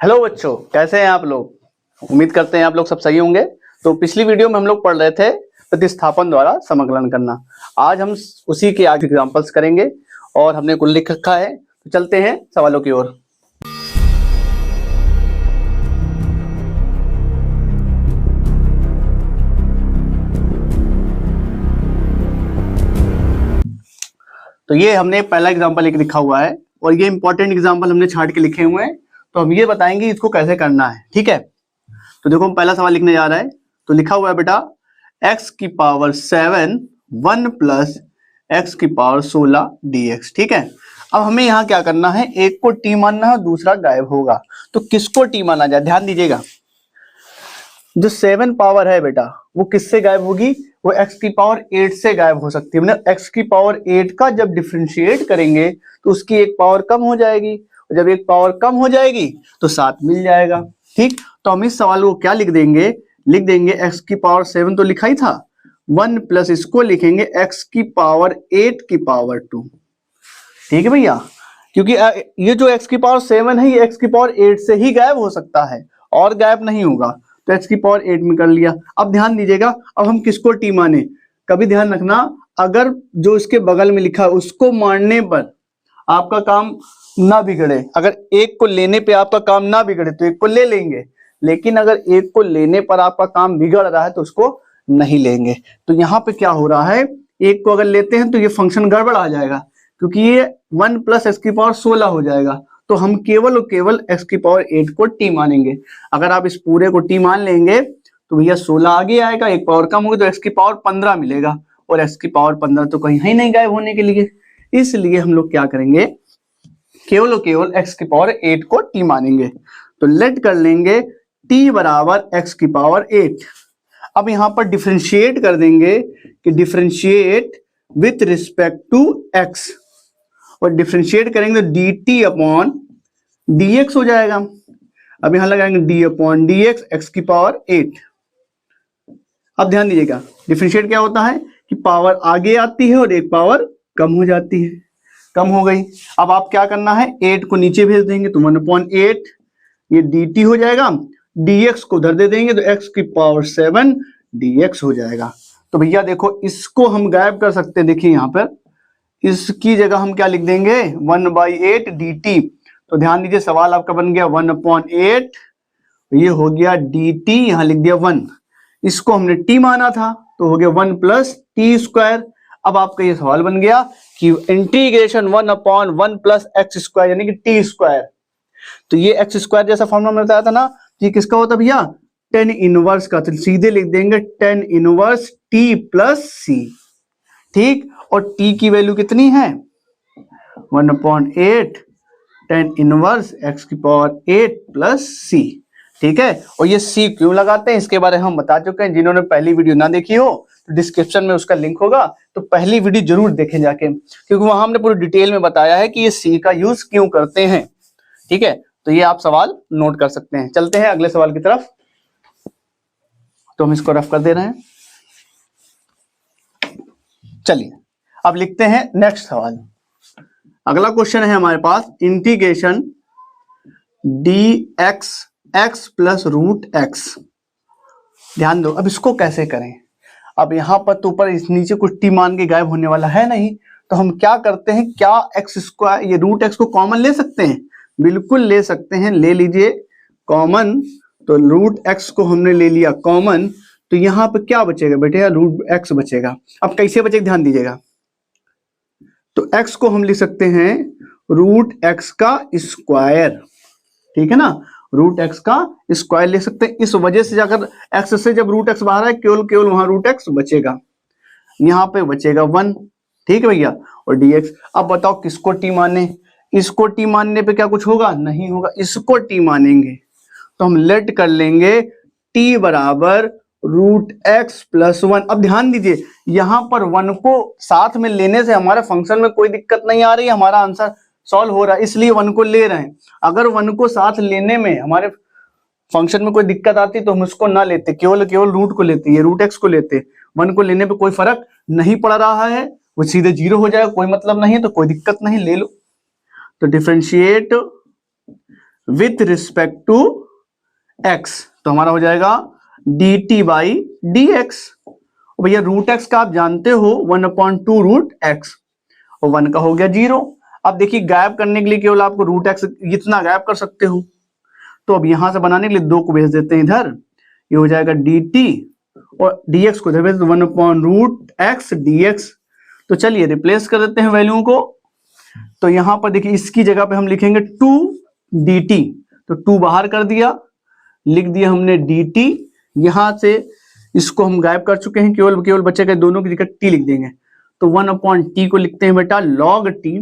Hello बच्चों, कैसे हैं आप लोग। उम्मीद करते हैं आप लोग सब सही होंगे। तो पिछली वीडियो में हम लोग पढ़ रहे थे प्रतिस्थापन द्वारा समाकलन करना। आज हम उसी के आगे एग्जांपल्स करेंगे और हमने कुल लिख रखा है। तो चलते हैं सवालों की ओर। तो ये हमने पहला एग्जाम्पल एक लिखा हुआ है और ये इंपॉर्टेंट एग्जाम्पल हमने छाट के लिखे हुए हैं। तो हम ये बताएंगे इसको कैसे करना है, ठीक है। तो देखो हम पहला सवाल लिखने जा रहा है। तो लिखा हुआ है बेटा x की पावर 7 1 प्लस x की पावर 16 dx, ठीक है। अब हमें यहाँ क्या करना है, एक को t मानना है और दूसरा गायब होगा। तो किसको t माना जाए, ध्यान दीजिएगा। जो 7 पावर है बेटा वो किससे गायब होगी, वो x की पावर 8 से गायब हो सकती है। मतलब x की पावर 8 का जब डिफरेंशिएट करेंगे तो उसकी एक पावर कम हो जाएगी, और जब एक पावर कम हो जाएगी तो 7 मिल जाएगा, ठीक। तो हम इस सवाल को क्या लिख देंगे, x की पावर 7 तो लिखा ही था, 1 प्लस इसको लिखेंगे x की पावर 8 की पावर 2, ठीक है भैया। क्योंकि ये जो x की पावर 7 है ये x की पावर 8 से ही गायब हो सकता है और गायब नहीं होगा। तो x की पावर 8 में कर लिया। अब ध्यान दीजिएगा, अब हम किसको t माने, कभी ध्यान रखना, अगर जो इसके बगल में लिखा है उसको मानने पर आपका काम ना बिगड़े, अगर एक को लेने पे आपका काम ना बिगड़े तो एक को ले लेंगे, लेकिन अगर एक को लेने पर आपका काम बिगड़ रहा है तो उसको नहीं लेंगे। तो यहाँ पे क्या हो रहा है, एक को अगर लेते हैं तो ये फंक्शन गड़बड़ आ जाएगा, क्योंकि ये 1 प्लस x की पावर 16 हो जाएगा। तो हम केवल और केवल x की पावर 8 को t मानेंगे। अगर आप इस पूरे को t मान लेंगे तो भैया 16 आगे आएगा, एक पावर कम होगी तो x की पावर 15 मिलेगा, और x की पावर 15 तो कहीं है नहीं गायब होने के लिए। इसलिए हम लोग क्या करेंगे, केवल और केवल x की पावर 8 को t मानेंगे। तो लेट कर लेंगे t बराबर x की पावर 8। अब यहां पर डिफरेंशिएट कर देंगे कि differentiate with respect to x, और डिफरेंशिएट करेंगे तो dt अपॉन dx हो जाएगा। अब यहां लगाएंगे d अपॉन dx x की पावर 8। अब ध्यान दीजिएगा, डिफरेंशिएट क्या होता है कि पावर आगे आती है और एक पावर कम हो जाती है, कम हो गई। अब आप क्या करना है, 8 को नीचे भेज देंगे तो 1/8 ये dt हो जाएगा, dx को उधर दे देंगे तो x की पावर 7 dx हो जाएगा। तो भैया देखो इसको हम गायब कर सकते हैं, देखिए यहाँ पर इसकी जगह हम क्या लिख देंगे 1/8 dt। तो ध्यान दीजिए सवाल आपका बन गया 1/8, ये हो गया dt, यहां लिख दिया 1, इसको हमने t माना था तो हो गया 1 प्लस टी स्क्वायर। अब आपका ये सवाल बन गया कि इंटीग्रेशन 1/1 प्लस एक्स स्क्वायर यानी कि टी स्क्वायर। तो ये एक्स स्क्वायर जैसा फॉर्मूला में बताया था ना, ये किसका होता भैया, tan इनवर्स का। तो सीधे लिख देंगे tan inverse t plus c, ठीक। और t की वैल्यू कितनी है 1/8 tan इनवर्स x की पावर 8 प्लस c, ठीक है। और ये c क्यों लगाते हैं इसके बारे में हम बता चुके हैं। जिन्होंने पहली वीडियो ना देखी हो तो डिस्क्रिप्शन में उसका लिंक होगा, तो पहली वीडियो जरूर देखें जाके, क्योंकि वहां हमने पूरी डिटेल में बताया है कि ये c का यूज क्यों करते हैं, ठीक है। तो ये आप सवाल नोट कर सकते हैं। चलते हैं अगले सवाल की तरफ। तो हम इसको रफ कर दे रहे हैं। चलिए अब लिखते हैं नेक्स्ट सवाल। अगला क्वेश्चन है हमारे पास integration dx x plus root x। ध्यान दो, अब इसको कैसे करें। अब यहां पर तो ऊपर इस नीचे कुछ t मान के गायब होने वाला है नहीं, तो हम क्या करते हैं, क्या x स्क्वायर ये रूट x को कॉमन ले सकते हैं, बिल्कुल ले सकते हैं, ले लीजिए कॉमन। तो रूट x को हमने ले लिया कॉमन, तो यहां पे क्या बचेगा बेटे, रूट x बचेगा। अब कैसे बचेगा ध्यान दीजिएगा, तो x को हम लिख सकते हैं रूट x का स्क्वायर, ठीक है ना, रूट x का स्क्वायर ले सकते हैं। इस वजह से जाकर x से जब रूट x बाहर है केवल केवल वहां रूट x बचेगा, यहां पे बचेगा 1, ठीक है भैया। और dx, अब बताओ किसको t माने, इसको t मानने पे क्या कुछ होगा, नहीं होगा, इसको t मानेंगे तो हम लेट कर लेंगे t बराबर रूट x प्लस 1। अब ध्यान दीजिए यहां पर 1 को साथ में लेने से हमारे फंक्शन में कोई दिक्कत नहीं आ रही, हमारा आंसर सॉल्व हो रहा है, इसलिए 1 को ले रहे हैं। अगर 1 को साथ लेने में हमारे फंक्शन में कोई दिक्कत आती तो हम उसको ना लेते, केवल केवल रूट को लेते, ये रूट x को लेते। 1 को लेने पे कोई फर्क नहीं पड़ रहा है, वो सीधे 0 हो जाएगा, कोई मतलब नहीं है, तो कोई दिक्कत नहीं, ले लो। तो differentiate with respect to x, तो हमारा हो जाएगा dt बाई डी एक्स। भैया रूट एक्स का आप जानते हो 1/2 रूट एक्स, और 1 का हो गया 0। अब देखिए गायब करने के लिए केवल आपको रूट एक्स इतना गायब कर सकते हो, तो अब यहां से बनाने के लिए 2 को भेज देते हैं इधर, ये हो जाएगा dt और dx को इधर भेज दो 1/√x dx। तो चलिए रिप्लेस कर देते हैं वैल्यू को, तो यहां पर देखिए इसकी जगह पे हम लिखेंगे 2 dt, तो 2 बाहर कर दिया, लिख दिया हमने dt। यहां से इसको हम गायब कर चुके हैं, केवल बचेगा दोनों की जगह t लिख देंगे, तो 1/t को लिखते हैं बेटा log t,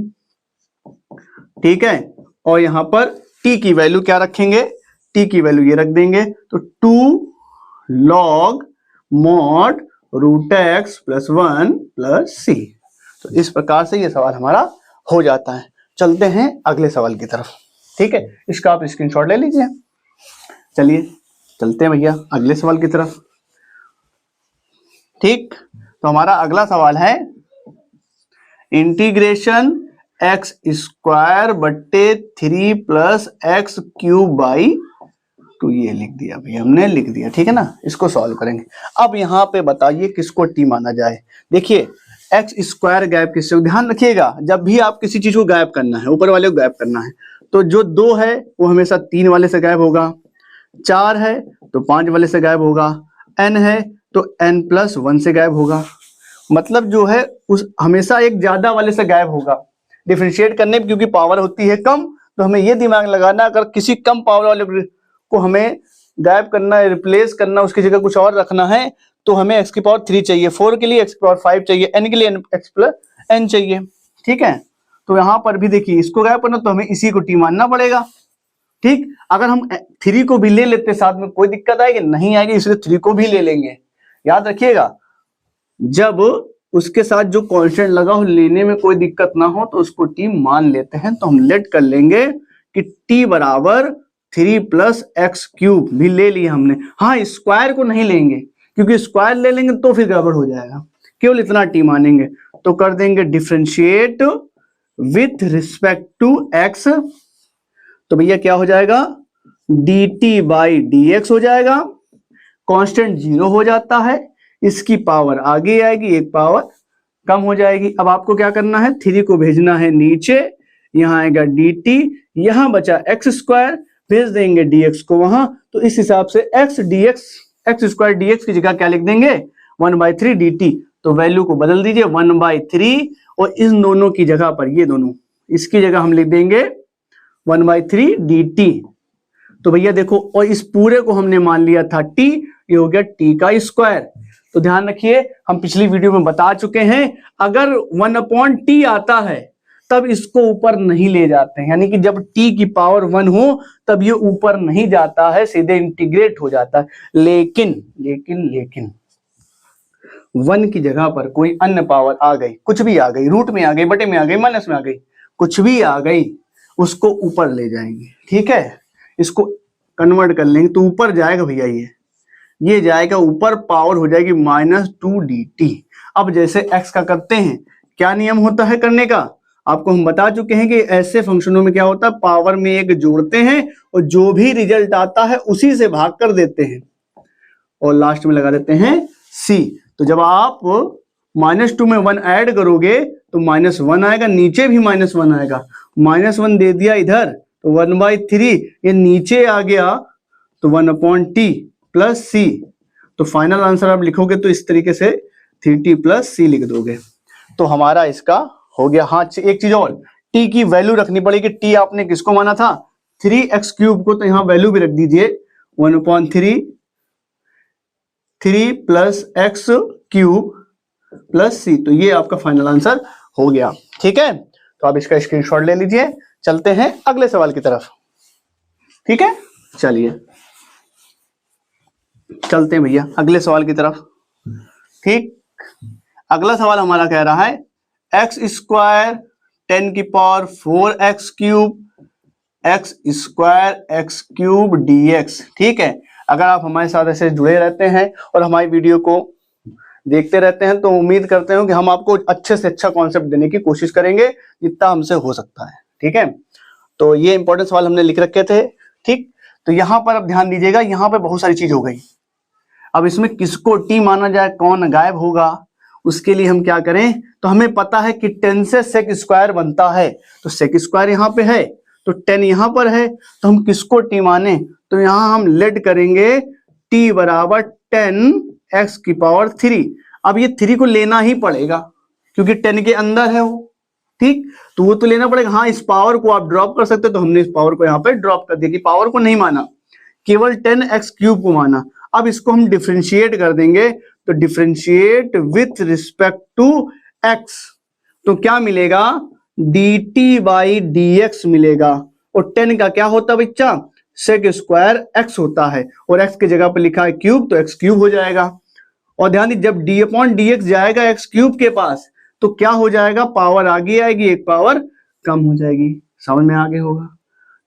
ठीक है। और यहां पर t की वैल्यू क्या रखेंगे, t की वैल्यू ये रख देंगे, तो 2 log mod root x plus 1 plus C. तो इस प्रकार से ये सवाल हमारा हो जाता है। चलते हैं अगले सवाल की तरफ, ठीक है, इसका आप स्क्रीनशॉट ले लीजिए। चलिए चलते हैं भैया अगले सवाल की तरफ, ठीक। तो हमारा अगला सवाल है इंटीग्रेशन एक्स स्क्वायर बट्टे 3 प्लस एक्स क्यूब बाई 2, ये लिख दिया भैया हमने, लिख दिया, ठीक है ना। इसको सॉल्व करेंगे। अब यहाँ पे बताइए किसको टी माना जाए। देखिए एक्स स्क्वायर गायब किससे, ध्यान रखिएगा जब भी आप किसी चीज को गायब करना है, ऊपर वाले को गायब करना है, तो जो 2 है वो हमेशा 3 वाले से गायब होगा, 4 है तो 5 वाले से गायब होगा, n है तो n+1 से गायब होगा। मतलब जो है उस हमेशा एक ज्यादा वाले से गायब होगा। डिफरेंशिएट करने क्योंकि पावर होती है कम, तो हमें ये दिमाग लगाना अगर किसी कम पावर वाले को हमें गायब करना है, रिप्लेस करना, उसकी जगह कुछ और रखना है, तो हमें x की पावर 3 चाहिए, 4 के लिए x की पावर 5 चाहिए, n के लिए x+n चाहिए, ठीक है। तो यहां पर भी देखिए इसको गायब करना तो हमें इसी को t मानना पड़ेगा, ठीक। अगर हम 3 को भी ले लेते साथ में कोई दिक्कत आएगी नहीं आएगी, इसलिए 3 को भी ले लेंगे। याद रखिएगा जब उसके साथ जो कांस्टेंट लगा हो लेने में कोई दिक्कत ना हो तो उसको t मान लेते हैं। तो हम लेट कर लेंगे कि t बराबर 3 प्लस एक्स क्यूब भी ले लिया हमने। हाँ स्क्वायर को नहीं लेंगे क्योंकि स्क्वायर ले लेंगे तो फिर गड़बड़ हो जाएगा, केवल इतना t मानेंगे। तो कर देंगे differentiate with respect to x, तो भैया क्या हो जाएगा dt बाई dx हो जाएगा, कांस्टेंट 0 हो जाता है, इसकी पावर आगे आएगी, एक पावर कम हो जाएगी। अब आपको क्या करना है 3 को भेजना है नीचे, यहां आएगा dt, यहां बचा एक्स स्क्वायर, भेज देंगे dx को वहां, तो इस हिसाब से x स्क्वायर dx की जगह क्या लिख देंगे 1/3 dt। तो वैल्यू को बदल दीजिए 1/3 और इन दोनों की जगह पर ये दोनों इसकी जगह हम लिख देंगे 1/3 dt। तो भैया देखो और इस पूरे को हमने मान लिया था t, ये हो गया t का स्क्वायर। तो ध्यान रखिए हम पिछली वीडियो में बता चुके हैं अगर 1/t आता है तब इसको ऊपर नहीं ले जाते हैं, यानी कि जब t की पावर 1 हो तब ये ऊपर नहीं जाता है, सीधे इंटीग्रेट हो जाता है। लेकिन 1 की जगह पर कोई अन्य पावर आ गई, कुछ भी आ गई, रूट में आ गई, बटे में आ गई, माइनस में आ गई, कुछ भी आ गई, उसको ऊपर ले जाएंगे, ठीक है। इसको कन्वर्ट कर लेंगे तो ऊपर जाएगा भैया, ये जाएगा ऊपर, पावर हो जाएगी -2 dt। अब जैसे x का करते हैं, क्या नियम होता है करने का, आपको हम बता चुके हैं कि ऐसे फंक्शनों में क्या होता है पावर में एक जोड़ते हैं और जो भी रिजल्ट आता है उसी से भाग कर देते हैं और लास्ट में लगा देते हैं c। तो जब आप -2 में 1 ऐड करोगे तो -1 आएगा, नीचे भी -1 आएगा, -1 दे दिया इधर तो 1/3, ये नीचे आ गया तो 1/t प्लस c। तो फाइनल आंसर आप लिखोगे तो इस तरीके से 3t प्लस c लिख दोगे, तो हमारा इसका हो गया। हाँ एक चीज और, t की वैल्यू रखनी पड़ेगी। t आपने किसको माना था 3x क्यूब को, तो यहां वैल्यू भी रख दीजिए 1/3 3 plus x cube plus c। तो ये आपका फाइनल आंसर हो गया, ठीक है। तो आप इसका स्क्रीनशॉट ले लीजिए। चलते हैं अगले सवाल की तरफ, ठीक है। चलिए चलते हैं भैया अगले सवाल की तरफ, ठीक। अगला सवाल हमारा कह रहा है एक्स स्क्वायर 10 की power 4x cube x square x cube dx, ठीक है। अगर आप हमारे साथ ऐसे जुड़े रहते हैं और हमारी वीडियो को देखते रहते हैं तो उम्मीद करते हैं कि हम आपको अच्छे से अच्छा कॉन्सेप्ट देने की कोशिश करेंगे जितना हमसे हो सकता है, ठीक है। तो ये इंपॉर्टेंट सवाल हमने लिख रखे थे, ठीक, तो यहां पर अब ध्यान दीजिएगा, यहां पर बहुत सारी चीज हो गई। अब इसमें किसको टी माना जाए, कौन गायब होगा, उसके लिए हम क्या करें, तो हमें पता है कि 10 से सेक स्क्वायर बनता है, तो सेक स्क्वायर यहाँ पे है, तो 10 यहाँ पर है, तो हम किसको टी माने, तो यहां हम लेट करेंगे टी बराबर 10 x की पावर 3। अब ये 3 को लेना ही पड़ेगा क्योंकि 10 के अंदर है वो, ठीक, तो वो तो लेना पड़ेगा। हाँ, इस पावर को आप ड्रॉप कर सकते, तो हमने इस पावर को यहाँ पे ड्रॉप कर दिया कि पावर को नहीं माना, केवल 10x³ को माना। अब इसको हम डिफरेंशिएट कर देंगे, तो differentiate with respect to x, तो क्या मिलेगा, dt/dx मिलेगा। और 10 का क्या होता है बच्चा, सेक स्क्वायर x होता है, और x की जगह पर लिखा है क्यूब, तो x³ हो जाएगा। और ध्यान दीजिए, जब d/dx जाएगा x³ के पास, तो क्या हो जाएगा, पावर आगे आएगी, एक पावर कम हो जाएगी। समझ में आगे होगा,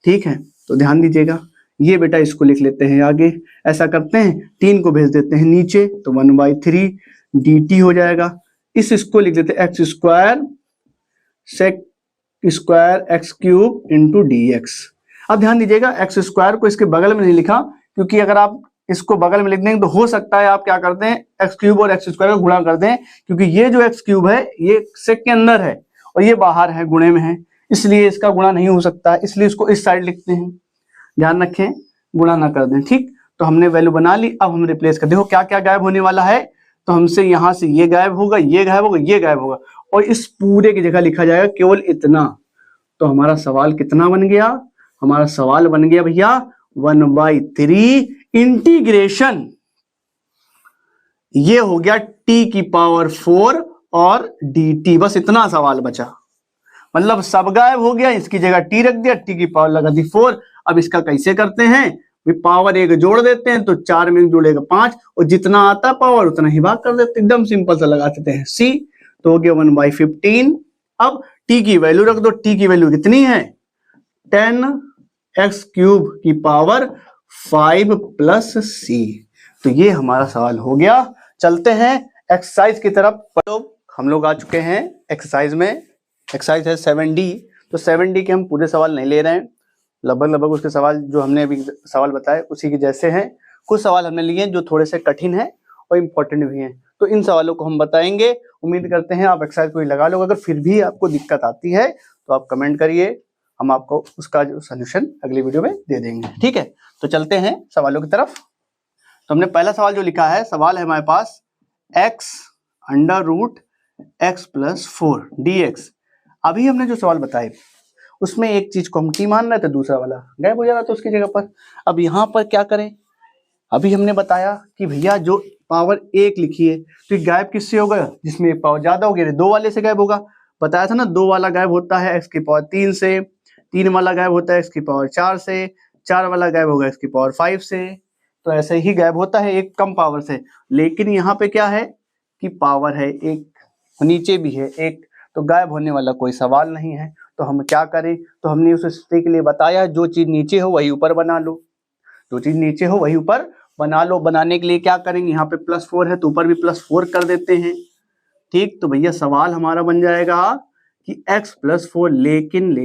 ठीक है, तो ध्यान दीजिएगा। ये बेटा इसको लिख लेते हैं आगे, ऐसा करते हैं 3 को भेज देते हैं नीचे, तो 1/3 dt हो जाएगा। इसको लिख देते हैं x² sec square x³ into dx। अब ध्यान दीजिएगा, x² को इसके बगल में नहीं लिखा, क्योंकि अगर आप इसको बगल में लिख देंगे तो हो सकता है आप क्या करते हैं, x³ और x² को गुणा कर दें, क्योंकि ये जो x³ है ये सेक के अंदर है और ये बाहर है, गुणे में है, इसलिए इसका गुणा नहीं हो सकता, इसलिए इसको इस साइड लिखते हैं। ध्यान रखें, गुणा ना कर दें, ठीक, तो हमने वैल्यू बना ली। अब हम रिप्लेस कर, देखो क्या क्या गायब होने वाला है, तो हमसे यहां से ये गायब होगा, ये गायब होगा, ये गायब होगा, और इस पूरे की जगह लिखा जाएगा केवल इतना। तो हमारा सवाल कितना बन गया, हमारा सवाल बन गया भैया 1/3 इंटीग्रेशन, ये हो गया t⁴ और dt, बस इतना सवाल बचा, मतलब सब गायब हो गया, इसकी जगह t रख दिया, t की पावर लगा दी 4। अब इसका कैसे करते हैं, पावर 1 जोड़ देते हैं, तो 4 में जोड़ेगा 5, और जितना आता पावर उतना ही भाग कर देते, एकदम सिंपल सा लगा देते हैं c, तो हो गया 1/15। अब t की वैल्यू रख दो, t की वैल्यू कितनी है, 10x³ की पावर 5 प्लस c। तो ये हमारा सवाल हो गया। चलते हैं एक्सरसाइज की तरफ। तो हम लोग आ चुके हैं एक्सरसाइज में, एक्सरसाइज है 7D। तो 7D के हम पूरे सवाल नहीं ले रहे हैं, लगभग उसके सवाल जो हमने अभी सवाल बताए उसी के जैसे हैं। कुछ सवाल हमने लिए हैं जो थोड़े से कठिन हैं और इम्पोर्टेंट भी हैं, तो इन सवालों को हम बताएंगे। उम्मीद करते हैं आप एक्सरसाइज को लगा लो। अगर फिर भी आपको दिक्कत आती है तो आप कमेंट करिए, हम आपको उसका जो सोल्यूशन अगली वीडियो में दे देंगे, ठीक है। तो चलते हैं सवालों की तरफ। तो हमने पहला सवाल जो लिखा है, सवाल है हमारे पास x√x+4 dx। अभी हमने जो सवाल बताए उसमें एक चीज को हम टी मान रहे थे, दूसरा वाला गायब हो जा रहा था उसकी जगह पर। अब यहाँ पर क्या करें, अभी हमने बताया कि भैया जो पावर 1 लिखी है तो ये गायब किससे होगा, जिसमें एक पावर ज्यादा हो गया, 2 वाले से गायब होगा। बताया था ना, 2 वाला गायब होता है x की पावर 3 से, 3 वाला गायब होता है x की पावर 4 से, 4 वाला गायब होगा x की पावर 5 से। तो ऐसे ही गायब होता है एक कम पावर से। लेकिन यहाँ पे क्या है कि पावर है एक, नीचे भी है एक, तो गायब होने वाला कोई सवाल नहीं है। तो हम क्या करें, तो हमने उस स्थिति के लिए बताया जो चीज नीचे हो वही ऊपर बना लो, जो चीज नीचे हो वही ऊपर बना लो। बनाने के लिए क्या करेंगे, यहाँ पे +4 है तो ऊपर भी +4 कर देते हैं, ठीक। तो भैया सवाल हमारा बन जाएगा कि x+4, लेकिन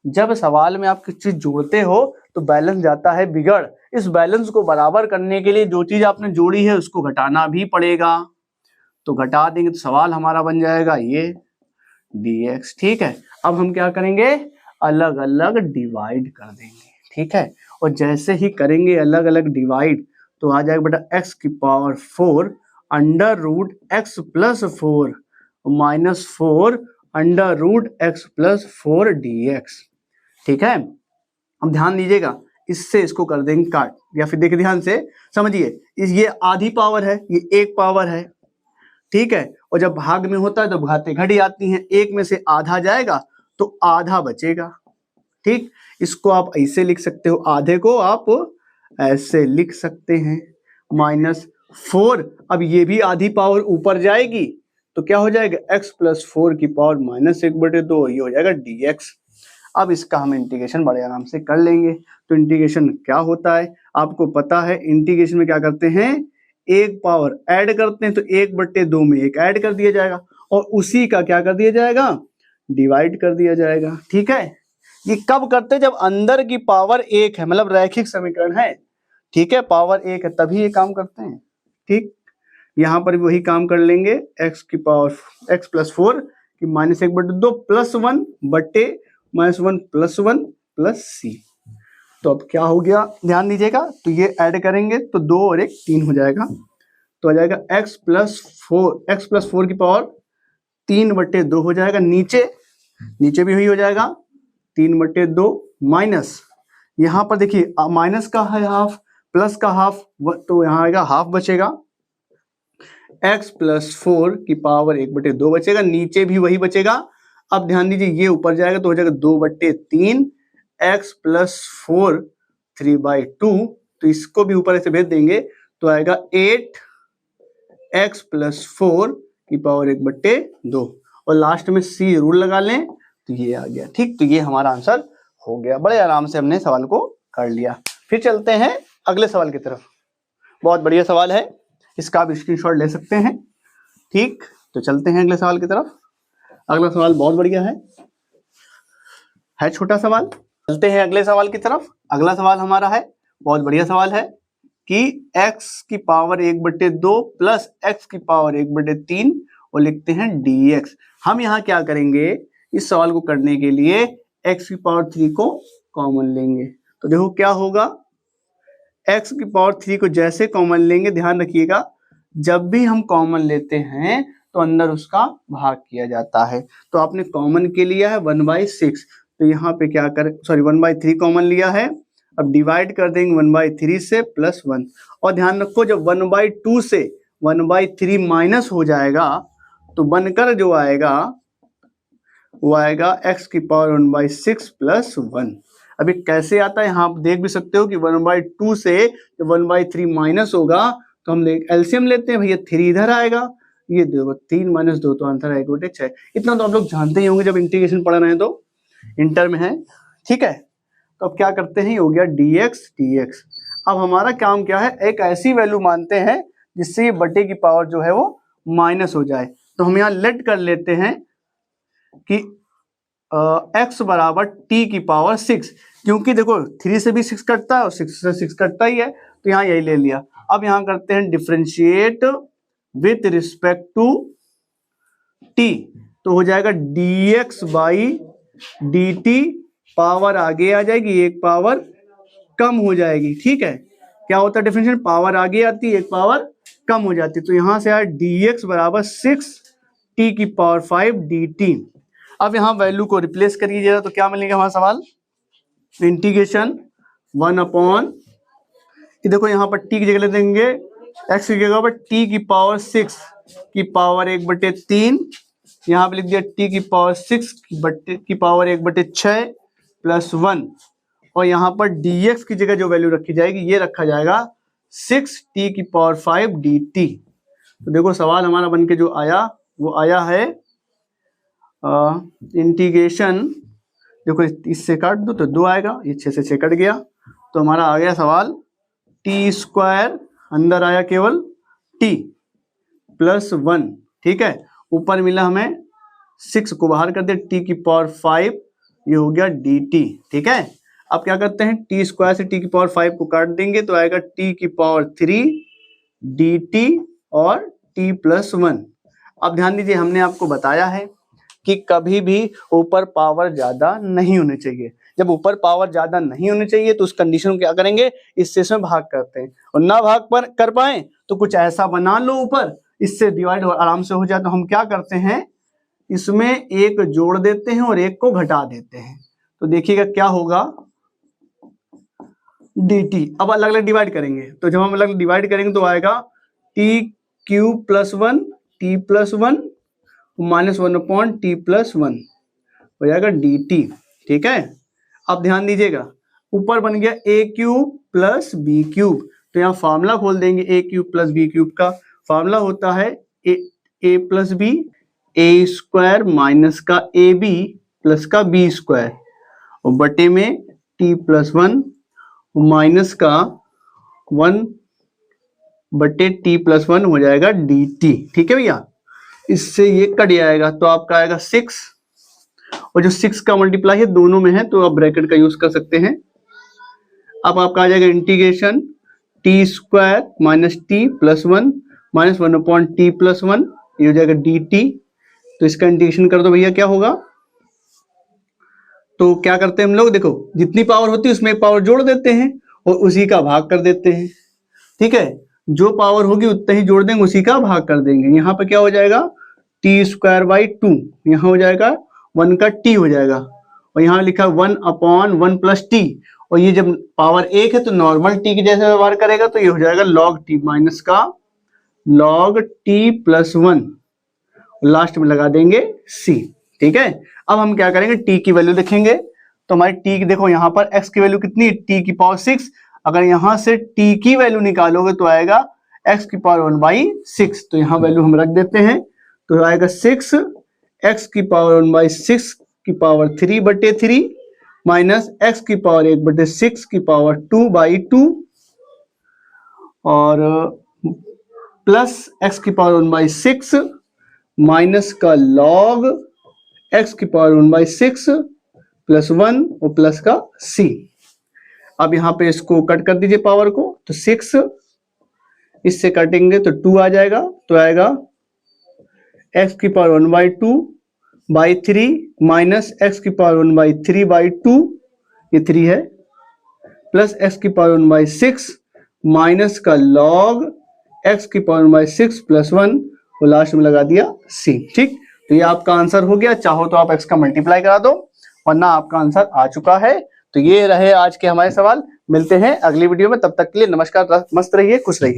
जब सवाल में आप किसी चीज जोड़ते हो तो बैलेंस जाता है बिगड़। इस बैलेंस को बराबर करने के लिए जो चीज आपने जोड़ी है उसको घटाना भी पड़ेगा, तो घटा देंगे तो सवाल हमारा बन जाएगा ये dx, ठीक है। अब हम क्या करेंगे, अलग अलग डिवाइड कर देंगे, ठीक है। और जैसे ही करेंगे अलग अलग डिवाइड तो आ जाएगा बेटा x की पावर 4 √x+4 -4 √x+4 dx, ठीक है। अब ध्यान दीजिएगा, इससे इसको कर देंगे काट, या फिर देखिए ध्यान से समझिए, ये आधी पावर है, ये एक पावर है, ठीक है। और जब भाग में होता है तो घाते घड़ी आती हैं, एक में से आधा जाएगा तो आधा बचेगा, ठीक। इसको आप ऐसे लिख सकते हो, आधे को आप ऐसे लिख सकते हैं -4। अब ये भी आधी पावर ऊपर जाएगी तो क्या हो जाएगा, x+4 की पावर -1/2, ये हो जाएगा dx। अब इसका हम इंटीग्रेशन बड़े आराम से कर लेंगे। तो इंटीग्रेशन क्या होता है आपको पता है, इंटीग्रेशन में क्या करते हैं, एक पावर ऐड करते हैं, तो 1/2 में एक ऐड कर दिया जाएगा और उसी का क्या कर दिया जाएगा, डिवाइड कर दिया जाएगा, ठीक है। ये कब करते हैं? जब अंदर की पावर एक है, मतलब रैखिक समीकरण है, ठीक है, पावर एक है, तभी ये काम करते हैं। ठीक, यहाँ पर भी वही काम कर लेंगे, एक्स की पावर एक्स प्लस 4 की -1/2 प्लस 1 बटे -1 प्लस 1 प्लस सी। तो अब क्या हो गया ध्यान दीजिएगा, तो ये ऐड करेंगे तो 2 और 1 3 हो जाएगा, तो आ जाएगा x प्लस 4 की पावर 3/2 हो जाएगा, नीचे भी वही हो जाएगा 3/2 माइनस, यहाँ पर देखिए माइनस का है हाफ प्लस का हाफ, तो यहाँ आएगा हाफ बचेगा, x प्लस 4 की पावर 1/2 बचेगा, नीचे भी वही बचेगा। अब ध्यान दीजिए ये ऊपर जाएगा तो हो जाएगा 2/3 x प्लस 4 3/2, तो इसको भी ऊपर ऐसे भेज देंगे तो आएगा 8x प्लस 4 की पावर 1/2, और लास्ट में c रूल लगा लें तो ये आ गया। ठीक, तो ये हमारा आंसर हो गया। बड़े आराम से हमने सवाल को कर लिया। फिर चलते हैं अगले सवाल की तरफ। बहुत बढ़िया सवाल है, इसका आप स्क्रीनशॉट ले सकते हैं। ठीक, तो चलते हैं अगले सवाल की तरफ। अगला सवाल बहुत बढ़िया है छोटा सवाल। चलते हैं अगले सवाल की तरफ। अगला सवाल हमारा है बहुत बढ़िया सवाल है कि x की पावर 1/2 प्लस x की पावर 1/3 और लिखते हैं dx। हम यहाँ क्या करेंगे, इस सवाल को करने के लिए x की पावर 3 को कॉमन लेंगे। तो देखो क्या होगा, x की पावर 3 को जैसे कॉमन लेंगे, ध्यान रखिएगा जब भी हम कॉमन लेते हैं तो अंदर उसका भाग किया जाता है। तो आपने कॉमन के लिया है 1/6, तो यहाँ पे क्या कर 1/3 कॉमन लिया है, अब डिवाइड कर देंगे 1/3 से प्लस 1, और ध्यान रखो जब 1/2 से 1/3 माइनस हो जाएगा तो बनकर जो आएगा वो आएगा x की पावर 1/6 प्लस 1। अभी कैसे आता है यहाँ आप देख भी सकते हो कि 1/2 से जब 1/3 माइनस होगा तो हम एलसीएम लेते हैं भैया, 3 इधर आएगा, ये देखो 3 - 2 तो आंसर है 1/6। इतना तो आप लोग जानते ही होंगे जब इंटीग्रेशन पढ़ रहे हैं तो, इंटर में है। ठीक है, तो अब क्या करते हैं, ये हो गया dx। अब हमारा काम क्या है, एक ऐसी वैल्यू मानते हैं जिससे ये बटे की पावर जो है वो माइनस हो जाए। तो हम यहाँ लेट कर लेते हैं कि x बराबर t की पावर 6, क्योंकि देखो 3 से भी 6 कटता है और 6 से 6 कटता ही है, तो यहाँ यही ले लिया। अब यहाँ करते हैं differentiate with respect to t, तो हो जाएगा dx बाई dt, पावर आगे आ जाएगी, एक पावर कम हो जाएगी। ठीक है, क्या होता है डिफरेंशिएट, पावर आगे आती है एक पावर कम हो जाती है, तो यहाँ से आया dx बराबर 6t की पावर 5 dt। अब यहाँ वैल्यू को रिप्लेस करिए तो क्या मिलेगा हमारा सवाल, इंटीग्रेशन 1 देखो यहाँ पर t की जगह ले देंगे x की जगह पर t की पावर 6 की पावर 1/3, यहाँ पे लिख दिया t की पावर 6 की पावर 1/6 प्लस 1, और यहाँ पर dx की जगह जो वैल्यू रखी जाएगी ये रखा जाएगा 6t की पावर 5 dt। तो देखो सवाल हमारा बन के जो आया वो आया है इंटीग्रेशन, देखो इससे काट दो तो 2 आएगा, ये 6 से 6 कट गया, तो हमारा आ गया सवाल t², अंदर आया केवल t प्लस 1। ठीक है, ऊपर मिला हमें 6 को बाहर कर दे, t की पावर 5, ये हो गया dt। ठीक है, अब क्या करते हैं, t² से t की पावर 5 को काट देंगे तो आएगा t की पावर 3 dt और t प्लस 1। अब ध्यान दीजिए हमने आपको बताया है कि कभी भी ऊपर पावर ज्यादा नहीं होनी चाहिए। जब ऊपर पावर ज्यादा नहीं होनी चाहिए तो उस कंडीशन को क्या करेंगे, इससे इसमें भाग करते हैं, और ना भाग पर कर पाए तो कुछ ऐसा बना लो ऊपर, इससे डिवाइड आराम से हो जाए। तो हम क्या करते हैं, इसमें एक जोड़ देते हैं और एक को घटा देते हैं, तो देखिएगा क्या होगा dt। अब अलग अलग डिवाइड करेंगे, तो जब हम अलग अलग डिवाइड करेंगे तो आएगा t³ plus 1 t plus 1 -1/t plus 1 हो जाएगा dt। ठीक है, अब ध्यान दीजिएगा ऊपर बन गया a³ प्लस b³, तो यहाँ फार्मूला खोल देंगे a³ प्लस b³ का। फार्मूला होता है a plus b, a² minus का ab प्लस का b², और बटे में t प्लस 1 माइनस का 1 बटे t प्लस 1 हो जाएगा dt। ठीक है भैया, इससे ये कट जाएगा तो आपका आएगा 6 और जो 6 का मल्टीप्लाई है दोनों में है, तो आप ब्रैकेट का यूज कर सकते हैं। अब आपका आ जाएगा integration T square minus T plus 1 minus 1 upon T plus 1, ये हो जाएगा डी टी। तो इसका इंटीग्रेशन कर दो भैया, क्या होगा? तो क्या करते हैं हम लोग, देखो जितनी पावर होती है उसमें एक पावर जोड़ देते हैं और उसी का भाग कर देते हैं। ठीक है, जो पावर होगी उतना ही जोड़ देंगे, उसी का भाग कर देंगे। यहाँ पे क्या हो जाएगा, टी स्क्वायर बाई 2, यहाँ हो जाएगा 1 का टी हो जाएगा, और यहाँ लिखा 1 अपॉन 1 प्लस टी, और ये जब पावर 1 है तो नॉर्मल टी के जैसे व्यवहार करेगा, तो ये हो जाएगा log टी माइनस का log टी प्लस 1, लास्ट में लगा देंगे c। ठीक है, अब हम क्या करेंगे, t की वैल्यू लिखेंगे। तो हमारी t की देखो यहाँ पर x की वैल्यू कितनी है, t की पावर 6। अगर यहां से t की वैल्यू निकालोगे तो आएगा x की पावर 1/6, तो यहाँ वैल्यू हम रख देते हैं। तो आएगा 6 x की पावर 1/6 की पावर 3/3 माइनस x की पावर 1/6 की पावर 2/2 और प्लस x की पावर 1/6 माइनस का log x की पावर 1/6 प्लस 1 और प्लस का c। अब यहाँ पे इसको कट कर दीजिए पावर को, तो 6 इससे कटेंगे तो 2 आ जाएगा, तो आएगा x की पावर 1/2/3 माइनस x की पावर 1/3/2, ये 3 है, प्लस x की पावर 1/6 माइनस का log x की पावर 1/6 प्लस 1 और लास्ट में लगा दिया c। ठीक, तो ये आपका आंसर हो गया। चाहो तो आप x का मल्टीप्लाई करा दो, वरना आपका आंसर आ चुका है। तो ये रहे आज के हमारे सवाल। मिलते हैं अगली वीडियो में, तब तक के लिए नमस्कार, मस्त रहिए, खुश रहिए।